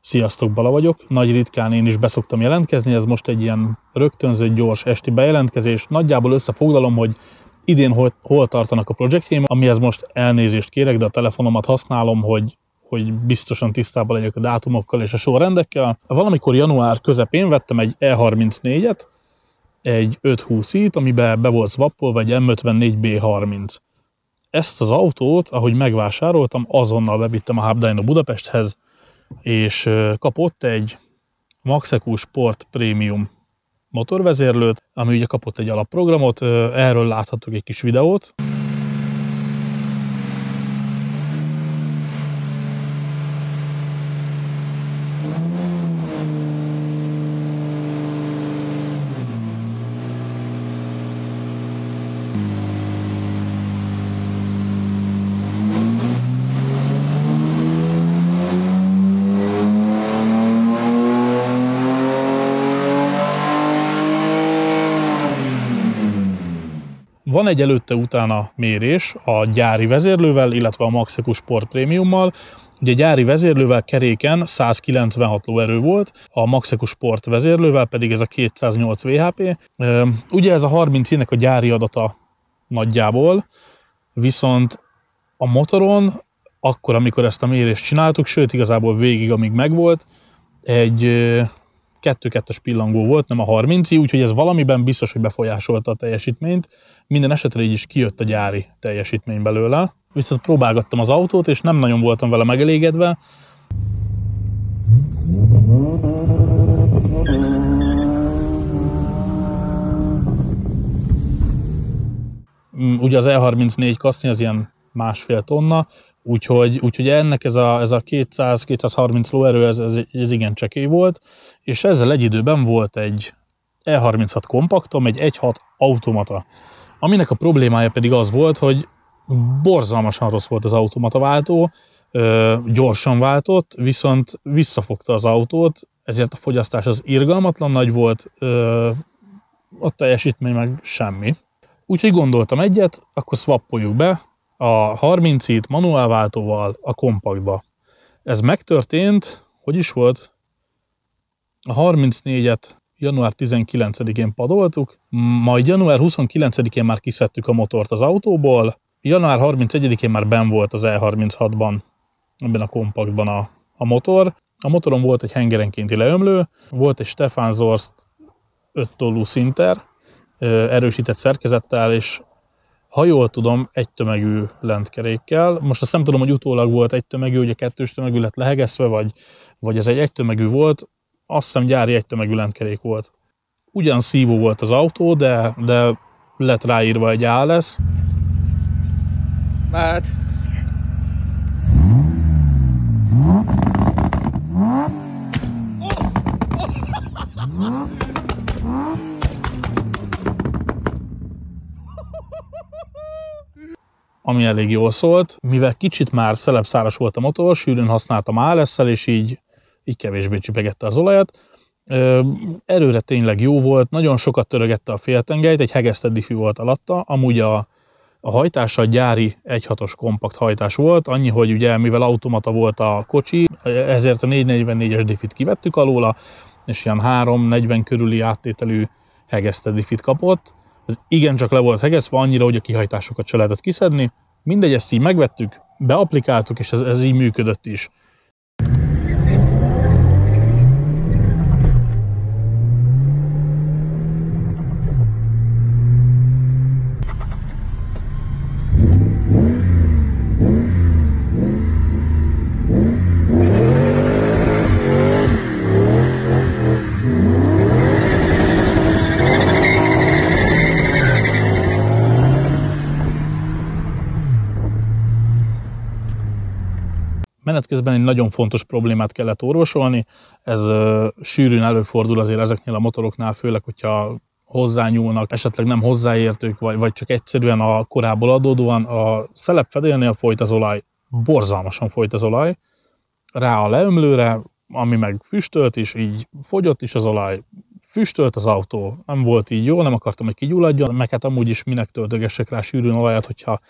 Sziasztok, Bala vagyok. Nagy ritkán én is beszoktam jelentkezni, ez most egy ilyen rögtönzött, gyors esti bejelentkezés. Nagyjából összefoglalom, hogy idén hol tartanak a projektjeim, amihez most elnézést kérek, de a telefonomat használom, hogy biztosan tisztában legyek a dátumokkal és a sorrendekkel. Valamikor január közepén vettem egy E34-et, egy 520i-t, amiben be volt swappolva egy M54B30. Ezt az autót, ahogy megvásároltam, azonnal bevittem a Hub Dyno Budapesthez, és kapott egy Maxeco Sport Premium motorvezérlőt, ami ugye kapott egy alapprogramot, erről láthatok egy kis videót. Van egy előtte-utána mérés a gyári vezérlővel, illetve a Maxeco Sport Premiummal. Ugye gyári vezérlővel keréken 196 lóerő volt, a Maxeco Sport vezérlővel pedig ez a 208 VHP. Ugye ez a 30-nek a gyári adata nagyjából, viszont a motoron akkor, amikor ezt a mérést csináltuk, sőt igazából végig, amíg megvolt, egy 2-2-es pillangó volt, nem a 30-i, úgyhogy ez valamiben biztos, hogy befolyásolta a teljesítményt. Minden esetre így is kijött a gyári teljesítmény belőle. Viszont próbálgattam az autót, és nem nagyon voltam vele megelégedve. Ugye az E34 kaszni az ilyen 1,5 tonna, úgyhogy ennek ez a 200-230 lóerő, ez igen csekély volt, és ezzel egy időben volt egy E36 kompaktom, egy 1.6 automata, aminek a problémája pedig az volt, hogy borzalmasan rossz volt az automataváltó, gyorsan váltott, viszont visszafogta az autót, ezért a fogyasztás az irgalmatlan nagy volt, a teljesítmény meg semmi. Úgyhogy gondoltam egyet, akkor swappoljuk be a 30-it manuálváltóval a kompaktba. Ez megtörtént, hogy is volt? A 34-et január 19-én padoltuk, majd január 29-én már kiszedtük a motort az autóból, január 31-én már benn volt az E36-ban, ebben a kompaktban a motor. A motoron volt egy hengerenkénti leömlő, volt egy Stefan Zorst 5 tollú szinter, erősített szerkezettel, és ha jól tudom, egy tömegű lentkerékkel. Most azt nem tudom, hogy utólag volt egy tömegű, ugye kettős tömegű lett lehegesztve, vagy ez egy tömegű volt. Azt hiszem gyári egy tömegű lentkerék volt. Ugyan szívó volt az autó, de lett ráírva egy ALS. Mehet. Ami elég jól szólt, mivel kicsit már szelepszáras volt a motor, sűrűn használtam ALS-szel, és így kevésbé csipegette az olajat. Erőre tényleg jó volt, nagyon sokat törögette a féltengelyt, egy hegesztett diffi volt alatta, amúgy a hajtása gyári 1.6-os kompakt hajtás volt, annyi, hogy ugye mivel automata volt a kocsi, ezért a 444-es diffit kivettük alóla, és ilyen 340 körüli áttételű hegesztett diffit kapott. Ez igencsak le volt hegesztve, annyira, hogy a kihajtásokat se lehetett kiszedni. Mindegy, ezt így megvettük, beaplikáltuk, és ez így működött is. Menet közben egy nagyon fontos problémát kellett orvosolni, ez sűrűn előfordul azért ezeknél a motoroknál, főleg, hogyha hozzányúlnak, esetleg nem hozzáértők, vagy csak egyszerűen a korából adódóan a szelepfedélnél folyt az olaj, borzalmasan folyt az olaj, rá a leömlőre, ami meg füstölt is, így fogyott is az olaj, füstölt az autó, nem volt így jó, nem akartam, hogy kigyulladjon, meg hát amúgy is minek töltögessek rá sűrűn olajat, hogyha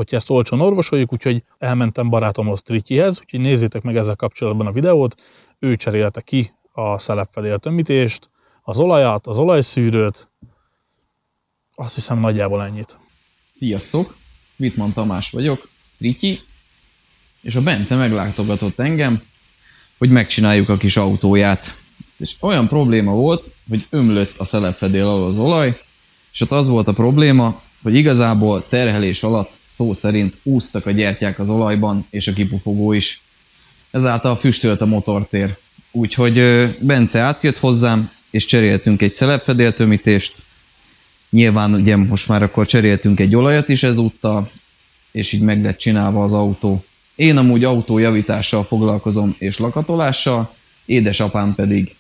ezt olcsón orvosoljuk, úgyhogy elmentem barátomhoz Trityihez, úgyhogy nézzétek meg ezzel kapcsolatban a videót, ő cserélte ki a szelepfedél tömítést, az olajat, az olajszűrőt, azt hiszem nagyjából ennyit. Sziasztok! Wittmann Tamás vagyok, Triki, és a Bence meglátogatott engem, hogy megcsináljuk a kis autóját. És olyan probléma volt, hogy ömlött a szelepfedél alól az olaj, és ott az volt a probléma, hogy igazából terhelés alatt szó szerint úsztak a gyertyák az olajban, és a kipufogó is. Ezáltal füstölt a motortér. Úgyhogy Bence átjött hozzám, és cseréltünk egy szelepfedéltömítést. Nyilván ugye most már akkor cseréltünk egy olajat is ezúttal, és így meg lett csinálva az autó. Én amúgy autójavítással foglalkozom és lakatolással, édesapám pedig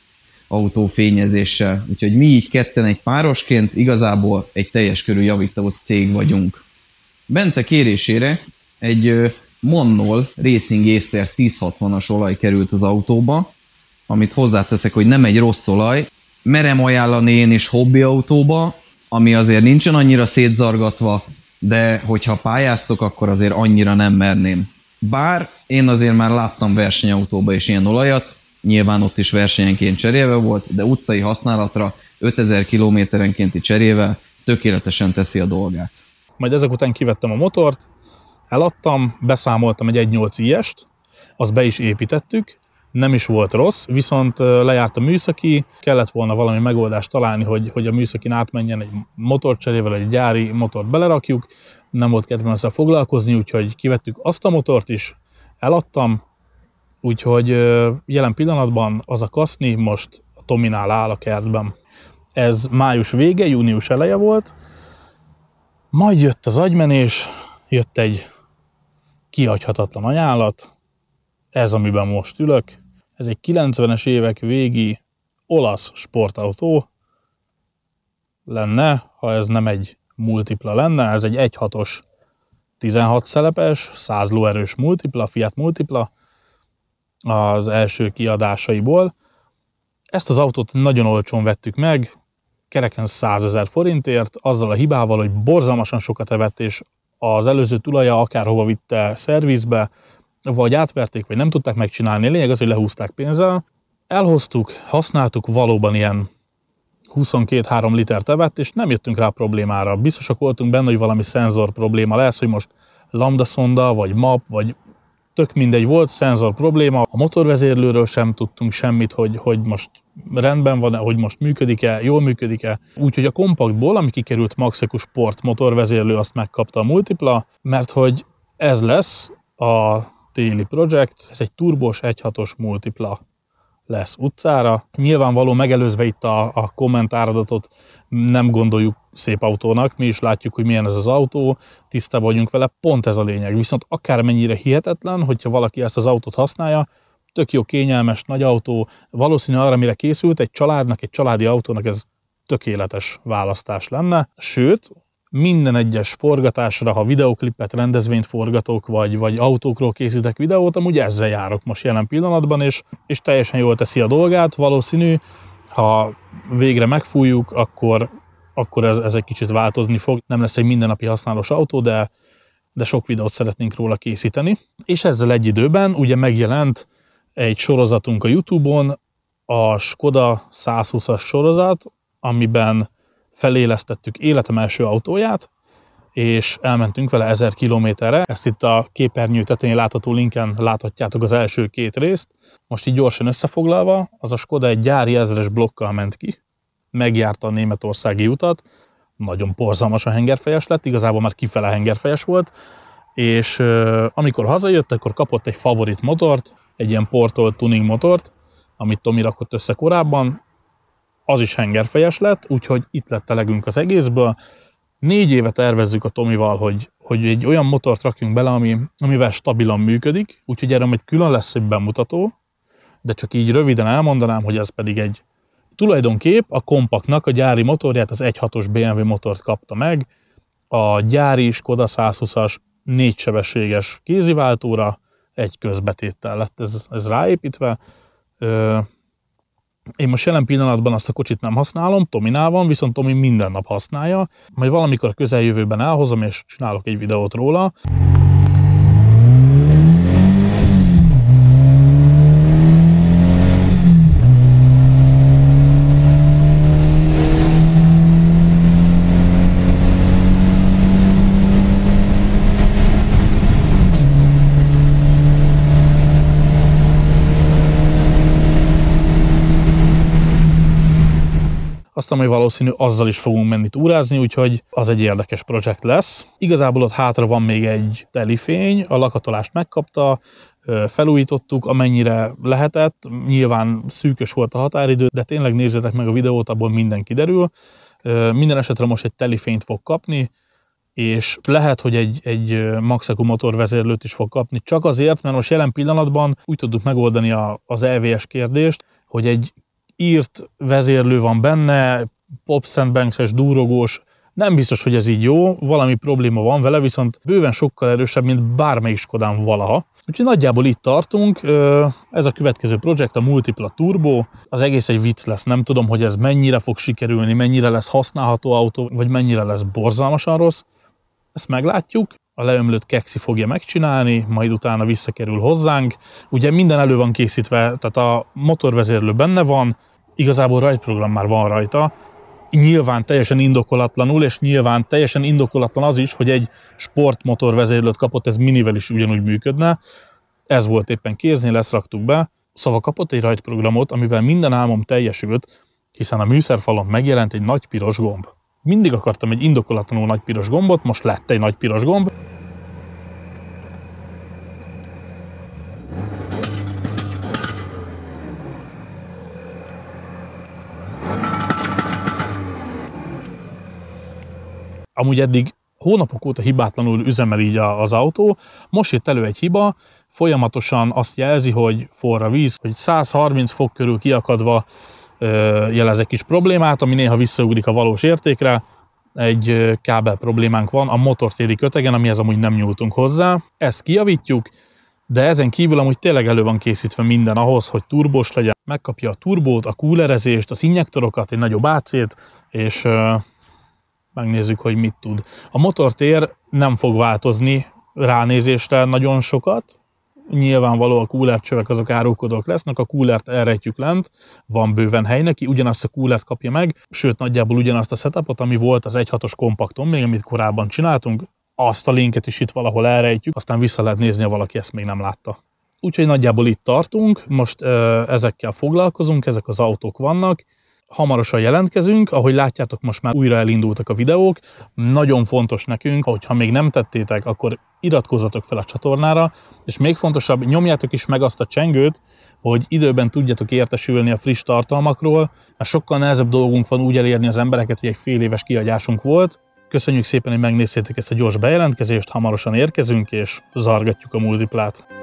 autófényezéssel. Úgyhogy mi így ketten egy párosként igazából egy teljes körű javító cég vagyunk. Bence kérésére egy Mannol Racing Acer 1060-as olaj került az autóba, amit hozzáteszek, hogy nem egy rossz olaj. Merem ajánlani én is hobbiautóba, ami azért nincsen annyira szétzargatva, de hogyha pályáztok, akkor azért annyira nem merném. Bár én azért már láttam versenyautóba is ilyen olajat, nyilván ott is versenyenként cserélve volt, de utcai használatra 5000 kilométerenkénti cserével tökéletesen teszi a dolgát. Majd ezek után kivettem a motort, eladtam, beszámoltam egy 1.8 i-est, azt be is építettük, nem is volt rossz, viszont lejárt a műszaki, kellett volna valami megoldást találni, hogy a műszakin átmenjen egy motorcserével, egy gyári motort belerakjuk, nem volt kedvem ezzel foglalkozni, úgyhogy kivettük azt a motort is, eladtam, úgyhogy jelen pillanatban az a kaszni most a Tominál áll a kertben. Ez május vége, június eleje volt, majd jött az agymenés, jött egy kihagyhatatlan ajánlat, ez amiben most ülök, ez egy 90-es évek végi olasz sportautó lenne, ha ez nem egy multipla lenne, ez egy 1.6-os 16 szelepes, 100 lóerős multipla, Fiat Multipla az első kiadásaiból. Ezt az autót nagyon olcsón vettük meg, kereken 100 000 forintért, azzal a hibával, hogy borzalmasan sokat evett, és az előző tulaja akárhova vitte szervizbe, vagy átverték, vagy nem tudták megcsinálni. Lényeg az, hogy lehúzták pénzzel. Elhoztuk, használtuk, valóban ilyen 22-3 litert evett, és nem jöttünk rá problémára. Biztosak voltunk benne, hogy valami szenzor probléma lesz, hogy most lambda szonda, vagy map, vagy tök mindegy volt, szenzor probléma. A motorvezérlőről sem tudtunk semmit, hogy most rendben van-e, hogy most működik-e, jól működik-e. Úgyhogy a kompaktból, ami kikerült Maxeku Sport motorvezérlő, azt megkapta a Multipla, mert hogy ez lesz a téli projekt, ez egy turbos 1.6-os Multipla lesz utcára. Nyilvánvaló megelőzve itt a kommentáradatot nem gondoljuk szép autónak, mi is látjuk, hogy milyen ez az autó, tisztában vagyunk vele, pont ez a lényeg. Viszont akármennyire hihetetlen, hogyha valaki ezt az autót használja, tök jó, kényelmes, nagy autó, valószínű arra, mire készült, egy családnak, egy családi autónak ez tökéletes választás lenne. Sőt, minden egyes forgatásra, ha videoklipet, rendezvényt forgatok, vagy autókról készítek videót, amúgy ezzel járok most jelen pillanatban, és teljesen jól teszi a dolgát. Valószínű, ha végre megfújjuk, akkor ez egy kicsit változni fog. Nem lesz egy mindennapi használós autó, de sok videót szeretnénk róla készíteni. És ezzel egy időben ugye megjelent egy sorozatunk a YouTube-on, a Skoda 120-as sorozat, amiben felélesztettük életem első autóját, és elmentünk vele 1000 kilométerre. Ezt itt a képernyő tetején látható linken láthatjátok az első 2 részt. Most így gyorsan összefoglalva, az a Skoda egy gyári 1000-es blokkal ment ki, megjárta a németországi utat, nagyon borzalmasan hengerfejes lett, igazából már kifele hengerfejes volt, és amikor hazajött, akkor kapott egy favorit motort, egy ilyen Portol tuning motort, amit Tomi rakott össze korábban, az is hengerfejes lett, úgyhogy itt lett elegünk az egészből. 4 éve tervezzük a Tomival, hogy egy olyan motort rakjunk bele, amivel stabilan működik, úgyhogy erre majd külön lesz egy bemutató, de csak így röviden elmondanám, hogy ez pedig egy tulajdonképp a kompaktnak a gyári motorját, az 1.6-os BMW motort kapta meg, a gyári Skoda 120-as 4 sebességes kéziváltóra egy közbetéttel lett ez ráépítve. Én most jelen pillanatban azt a kocsit nem használom, Tominál van, viszont Tomi minden nap használja. Majd valamikor a közeljövőben elhozom, és csinálok egy videót róla. aztán majd valószínű azzal is fogunk menni túrázni, úgyhogy az egy érdekes projekt lesz. Igazából ott hátra van még egy telifény, a lakatolást megkapta, felújítottuk, amennyire lehetett, nyilván szűkös volt a határidő, de tényleg nézzétek meg a videót, abból minden kiderül. Minden esetre most egy telifényt fog kapni, és lehet, hogy egy Maxeku motorvezérlőt is fog kapni, csak azért, mert most jelen pillanatban úgy tudjuk megoldani az EVS kérdést, hogy egy írt vezérlő van benne, pop sandbanks-es, durogós, nem biztos, hogy ez így jó, valami probléma van vele, viszont bőven sokkal erősebb, mint bármelyik Skodán valaha. Úgyhogy nagyjából itt tartunk, ez a következő projekt, a Multipla Turbo, az egész egy vicc lesz, nem tudom, hogy ez mennyire fog sikerülni, mennyire lesz használható autó, vagy mennyire lesz borzalmasan rossz, ezt meglátjuk. A leömlött Keksi fogja megcsinálni, majd utána visszakerül hozzánk. Ugye minden elő van készítve, tehát a motorvezérlő benne van, igazából rajtprogram már van rajta, nyilván teljesen indokolatlanul, és nyilván teljesen indokolatlan az is, hogy egy sportmotorvezérlőt kapott, ez minivel is ugyanúgy működne. Ez volt éppen kéznél, ezt raktuk be. Szóval kapott egy rajtprogramot, amivel minden álmom teljesült, hiszen a műszerfalon megjelent egy nagy piros gomb. Mindig akartam egy indokolatlanul nagy piros gombot, most lett egy nagy piros gomb. Amúgy eddig hónapok óta hibátlanul üzemel így az autó, most jött elő egy hiba, folyamatosan azt jelzi, hogy forra víz, hogy 130 fok körül kiakadva jelez egy kis problémát, ami néha visszaugrik a valós értékre. Egy kábel problémánk van a motortéri kötegen, amihez amúgy nem nyúltunk hozzá. Ezt kijavítjuk, de ezen kívül amúgy tényleg elő van készítve minden ahhoz, hogy turbós legyen. Megkapja a turbót, a coolerezést, az injektorokat, egy nagyobb AC-t, és megnézzük, hogy mit tud. A motortér nem fog változni ránézésre nagyon sokat. Nyilvánvaló a coolercsövek azok árulkodók lesznek, a coolert elrejtjük lent, van bőven hely neki, ugyanazt a coolert kapja meg, sőt nagyjából ugyanazt a setupot, ami volt az 1.6-os kompakton, még amit korábban csináltunk, azt a linket is itt valahol elrejtjük, aztán vissza lehet nézni, ha valaki ezt még nem látta. Úgyhogy nagyjából itt tartunk, most ezekkel foglalkozunk, ezek az autók vannak, hamarosan jelentkezünk, ahogy látjátok, most már újra elindultak a videók. Nagyon fontos nekünk, hogyha még nem tettétek, akkor iratkozzatok fel a csatornára, és még fontosabb, nyomjátok is meg azt a csengőt, hogy időben tudjatok értesülni a friss tartalmakról, mert sokkal nehezebb dolgunk van úgy elérni az embereket, hogy egy fél éves kiadásunk volt. Köszönjük szépen, hogy megnéztétek ezt a gyors bejelentkezést, hamarosan érkezünk, és zargatjuk a multiplát.